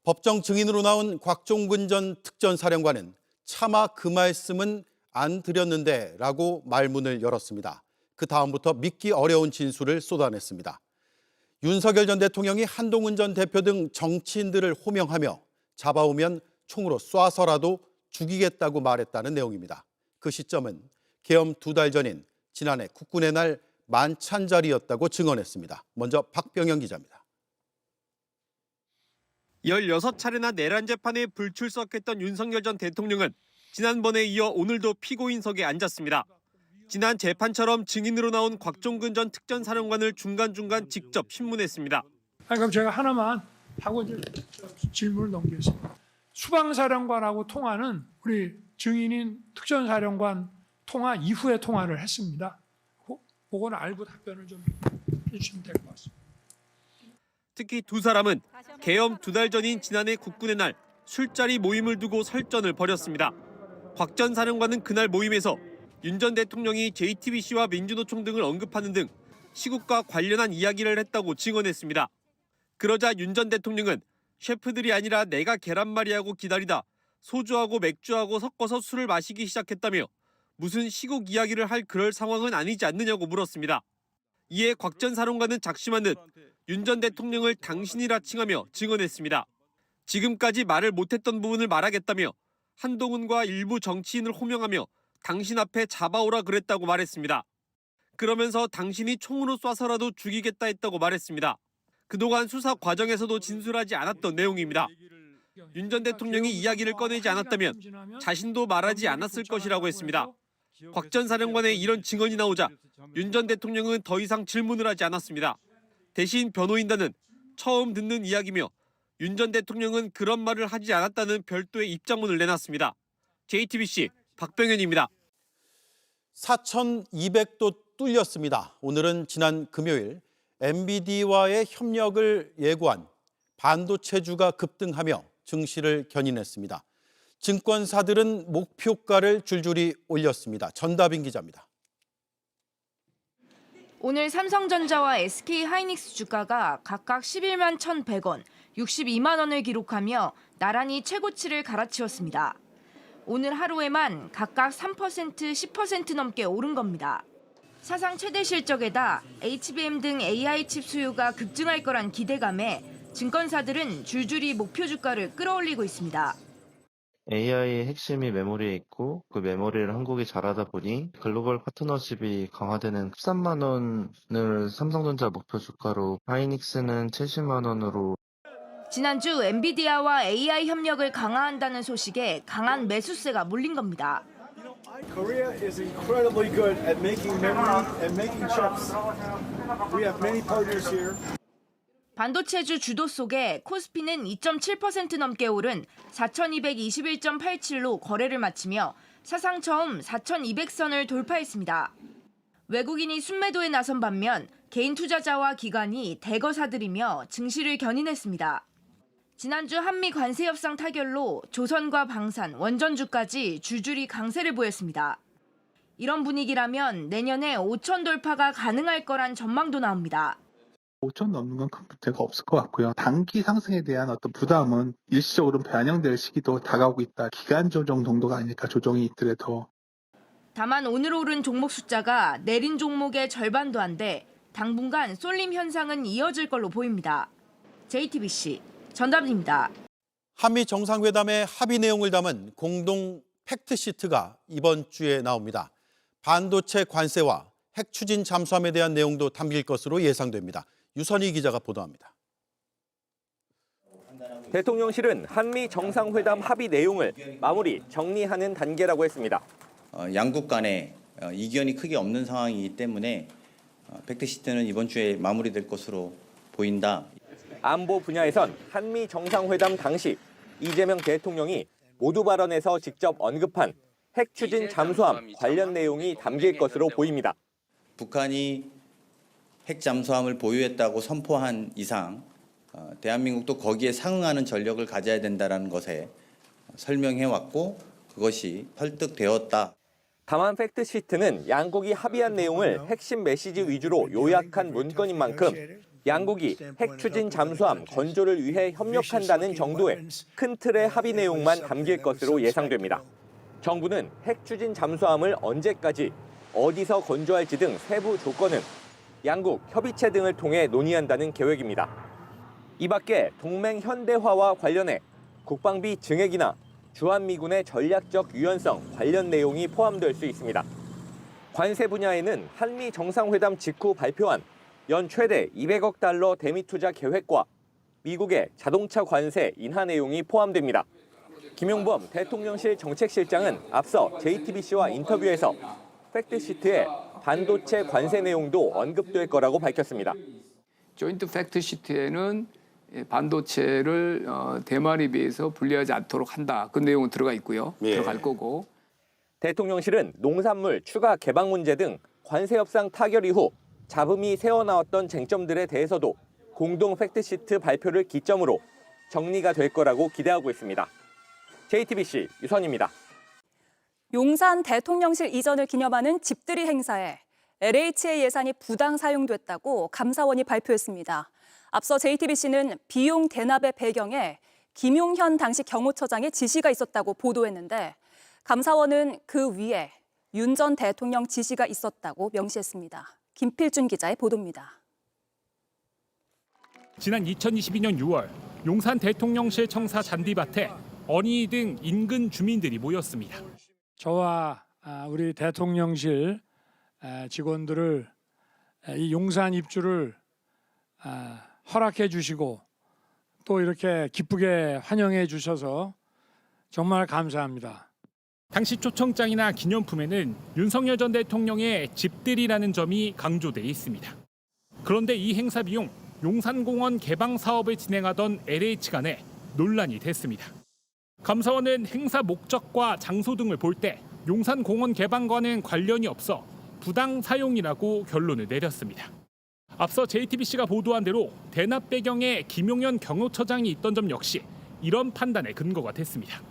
법정 증인으로 나온 곽종근 전 특전사령관은 차마 그 말씀은 안 드렸는데 라고 말문을 열었습니다. 그 다음부터 믿기 어려운 진술을 쏟아냈습니다. 윤석열 전 대통령이 한동훈 전 대표 등 정치인들을 호명하며 잡아오면 총으로 쏴서라도 죽이겠다고 말했다는 내용입니다. 그 시점은 계엄 2달 전인 지난해 국군의 날 만찬자리였다고 증언했습니다. 먼저 박병영 기자입니다. 16차례나 내란 재판에 불출석했던 윤석열 전 대통령은 지난번에 이어 오늘도 피고인석에 앉았습니다. 지난 재판처럼 증인으로 나온 곽종근 전 특전사령관을 중간중간 직접 신문했습니다. 그럼 제가 하나만 하고 이제 질문을 넘기겠습니다. 수방사령관하고 통화는 우리 증인인 특전사령관 통화 이후에 통화를 했습니다. 그건 알고 답변을 좀 해주시면 될 것 같습니다. 특히 두 사람은 계엄 2달 전인 지난해 국군의 날 술자리 모임을 두고 설전을 벌였습니다. 곽 전 사령관은 그날 모임에서 윤 전 대통령이 JTBC와 민주노총 등을 언급하는 등 시국과 관련한 이야기를 했다고 증언했습니다. 그러자 윤 전 대통령은 셰프들이 아니라 내가 계란말이하고 기다리다 소주하고 맥주하고 섞어서 술을 마시기 시작했다며 무슨 시국 이야기를 할 그럴 상황은 아니지 않느냐고 물었습니다. 이에 곽 전 사령관은 작심한 듯 윤 전 대통령을 당신이라 칭하며 증언했습니다. 지금까지 말을 못했던 부분을 말하겠다며 한동훈과 일부 정치인을 호명하며 당신 앞에 잡아오라 그랬다고 말했습니다. 그러면서 당신이 총으로 쏴서라도 죽이겠다 했다고 말했습니다. 그동안 수사 과정에서도 진술하지 않았던 내용입니다. 윤 전 대통령이 이야기를 꺼내지 않았다면 자신도 말하지 않았을 것이라고 했습니다. 곽 전 사령관의 이런 증언이 나오자 윤 전 대통령은 더 이상 질문을 하지 않았습니다. 대신 변호인단은 처음 듣는 이야기며 윤 전 대통령은 그런 말을 하지 않았다는 별도의 입장문을 내놨습니다. JTBC 박병현입니다. 4,200도 뚫렸습니다. 오늘은 지난 금요일 MBD와의 협력을 예고한 반도체주가 급등하며 증시를 견인했습니다. 증권사들은 목표가를 줄줄이 올렸습니다. 전다빈 기자입니다. 오늘 삼성전자와 SK하이닉스 주가가 각각 11만 1,100원, 62만 원을 기록하며 나란히 최고치를 갈아치웠습니다. 오늘 하루에만 각각 3%, 10% 넘게 오른 겁니다. 사상 최대 실적에다 HBM 등 AI 칩 수요가 급증할 거란 기대감에 증권사들은 줄줄이 목표 주가를 끌어올리고 있습니다. AI의 핵심이 메모리에 있고 그 메모리를 한국이 잘하다 보니 글로벌 파트너십이 강화되는 13만 원을 삼성전자 목표 주가로, 하이닉스는 70만 원으로. 지난주 엔비디아와 AI 협력을 강화한다는 소식에 강한 매수세가 몰린 겁니다. Korea is incredibly good at making memory and making chips. We have many partners here. 반도체주 주도 속에 코스피는 2.7% 넘게 오른 4,221.87로 거래를 마치며 사상 처음 4,200선을 돌파했습니다. 외국인이 순매도에 나선 반면 개인 투자자와 기관이 대거 사들이며 증시를 견인했습니다. 지난주 한미 관세 협상 타결로 조선과 방산, 원전주까지 줄줄이 강세를 보였습니다. 이런 분위기라면 내년에 5천 돌파가 가능할 거란 전망도 나옵니다. 5천 넘는 건 큰 문제가 없을 것 같고요. 단기 상승에 대한 어떤 부담은 일시적으로 반영될 시기도 다가오고 있다. 기간 조정 정도가 아닐까, 조정이 있더라도. 다만 오늘 오른 종목 숫자가 내린 종목의 절반도 안 돼 당분간 쏠림 현상은 이어질 걸로 보입니다. JTBC 전다빈입니다. 한미 정상회담의 합의 내용을 담은 공동 팩트시트가 이번 주에 나옵니다. 반도체 관세와 핵 추진 잠수함에 대한 내용도 담길 것으로 예상됩니다. 유선희 기자가 보도합니다. 대통령실은 한미 정상회담 합의 내용을 마무리 정리하는 단계라고 했습니다. 양국 간에 이견이 크게 없는 상황이기 때문에 팩트시트는 이번 주에 마무리될 것으로 보인다. 안보 분야에선 한미 정상회담 당시 이재명 대통령이 모두 발언에서 직접 언급한 핵 추진 잠수함 관련 내용이 담길 것으로 보입니다. 북한이 핵 잠수함을 보유했다고 선포한 이상 대한민국도 거기에 상응하는 전력을 가져야 된다는 것에 설명해왔고 그것이 설득되었다. 다만 팩트시트는 양국이 합의한 내용을 핵심 메시지 위주로 요약한 문건인 만큼 양국이 핵 추진 잠수함 건조를 위해 협력한다는 정도의 큰 틀의 합의 내용만 담길 것으로 예상됩니다. 정부는 핵 추진 잠수함을 언제까지 어디서 건조할지 등 세부 조건은 양국 협의체 등을 통해 논의한다는 계획입니다. 이 밖에 동맹 현대화와 관련해 국방비 증액이나 주한미군의 전략적 유연성 관련 내용이 포함될 수 있습니다. 관세 분야에는 한미 정상회담 직후 발표한 연 최대 200억 달러 대미 투자 계획과 미국의 자동차 관세 인하 내용이 포함됩니다. 김용범 대통령실 정책실장은 앞서 JTBC와 인터뷰에서 팩트시트에 반도체 관세 내용도 언급될 거라고 밝혔습니다. 조인트 팩트시트에는 반도체를 대만에 비해서 불리하지 않도록 한다. 그 내용은 들어가 있고요. 들어갈 거고. 대통령실은 농산물 추가 개방 문제 등 관세 협상 타결 이후 잡음이 새어나왔던 쟁점들에 대해서도 공동 팩트시트 발표를 기점으로 정리가 될 거라고 기대하고 있습니다. JTBC 유선입니다. 용산 대통령실 이전을 기념하는 집들이 행사에 LH의 예산이 부당 사용됐다고 감사원이 발표했습니다. 앞서 JTBC는 비용 대납의 배경에 김용현 당시 경호처장의 지시가 있었다고 보도했는데 감사원은 그 위에 윤 전 대통령 지시가 있었다고 명시했습니다. 김필준 기자의 보도입니다. 지난 2022년 6월 용산 대통령실 청사 잔디밭에 어린이 등 인근 주민들이 모였습니다. 저와 우리 대통령실 직원들을 이 용산 입주를 허락해 주시고 또 이렇게 기쁘게 환영해 주셔서 정말 감사합니다. 당시 초청장이나 기념품에는 윤석열 전 대통령의 집들이라는 점이 강조돼 있습니다. 그런데 이 행사 비용 용산공원 개방 사업을 진행하던 LH 간에 논란이 됐습니다. 감사원은 행사 목적과 장소 등을 볼 때 용산공원 개방과는 관련이 없어 부당 사용이라고 결론을 내렸습니다. 앞서 JTBC가 보도한 대로 대납 배경에 김용현 경호처장이 있던 점 역시 이런 판단의 근거가 됐습니다.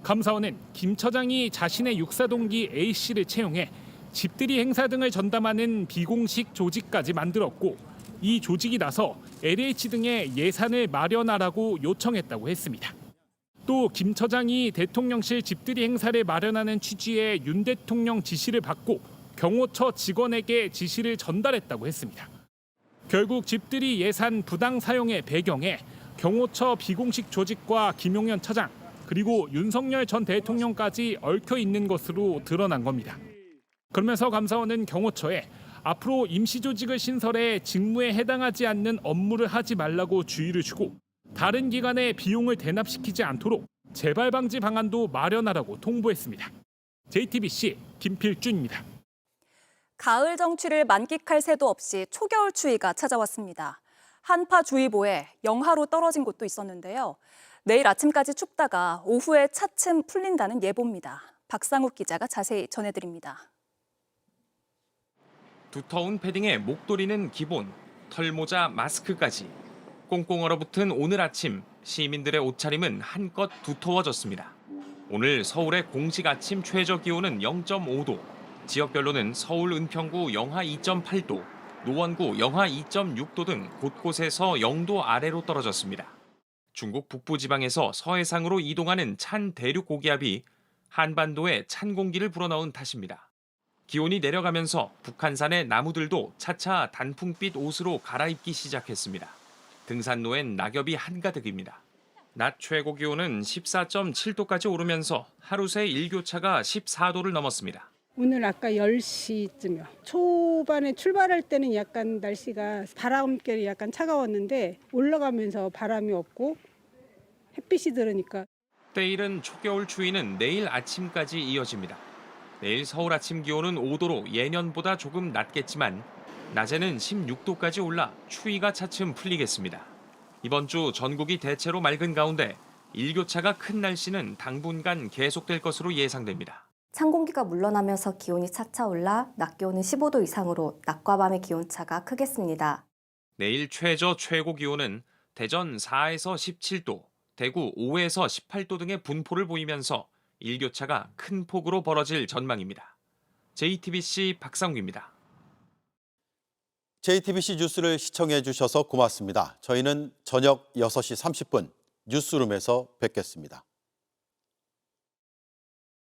감사원은 김 처장이 자신의 육사 동기 A씨를 채용해 집들이 행사 등을 전담하는 비공식 조직까지 만들었고 이 조직이 나서 LH 등의 예산을 마련하라고 요청했다고 했습니다. 또 김 처장이 대통령실 집들이 행사를 마련하는 취지의 윤 대통령 지시를 받고 경호처 직원에게 지시를 전달했다고 했습니다. 결국 집들이 예산 부당 사용의 배경에 경호처 비공식 조직과 김용현 차장 그리고 윤석열 전 대통령까지 얽혀 있는 것으로 드러난 겁니다. 그러면서 감사원은 경호처에 앞으로 임시조직을 신설해 직무에 해당하지 않는 업무를 하지 말라고 주의를 주고 다른 기관에 비용을 대납시키지 않도록 재발 방지 방안도 마련하라고 통보했습니다. JTBC 김필준입니다. 가을 정취를 만끽할 새도 없이 초겨울 추위가 찾아왔습니다. 한파주의보에 영하로 떨어진 곳도 있었는데요. 내일 아침까지 춥다가 오후에 차츰 풀린다는 예보입니다. 박상욱 기자가 자세히 전해드립니다. 두터운 패딩에 목도리는 기본, 털모자, 마스크까지. 꽁꽁 얼어붙은 오늘 아침, 시민들의 옷차림은 한껏 두터워졌습니다. 오늘 서울의 공식 아침 최저 기온은 0.5도, 지역별로는 서울 은평구 영하 2.8도, 노원구 영하 2.6도 등 곳곳에서 0도 아래로 떨어졌습니다. 중국 북부지방에서 서해상으로 이동하는 찬 대륙 고기압이 한반도에 찬 공기를 불어넣은 탓입니다. 기온이 내려가면서 북한산의 나무들도 차차 단풍빛 옷으로 갈아입기 시작했습니다. 등산로엔 낙엽이 한가득입니다. 낮 최고 기온은 14.7도까지 오르면서 하루 새 일교차가 14도를 넘었습니다. 오늘 아까 10시쯤이요. 초반에 출발할 때는 약간 날씨가 바람결이 약간 차가웠는데 올라가면서 바람이 없고 햇빛이 들으니까. 때이른 초겨울 추위는 내일 아침까지 이어집니다. 내일 서울 아침 기온은 5도로 예년보다 조금 낮겠지만 낮에는 16도까지 올라 추위가 차츰 풀리겠습니다. 이번 주 전국이 대체로 맑은 가운데 일교차가 큰 날씨는 당분간 계속될 것으로 예상됩니다. 찬 공기가 물러나면서 기온이 차차 올라 낮 기온은 15도 이상으로 낮과 밤의 기온차가 크겠습니다. 내일 최저 최고 기온은 대전 4에서 17도, 대구 5에서 18도 등의 분포를 보이면서 일교차가 큰 폭으로 벌어질 전망입니다. JTBC 박상욱입니다. JTBC 뉴스를 시청해 주셔서 고맙습니다. 저희는 저녁 6시 30분 뉴스룸에서 뵙겠습니다.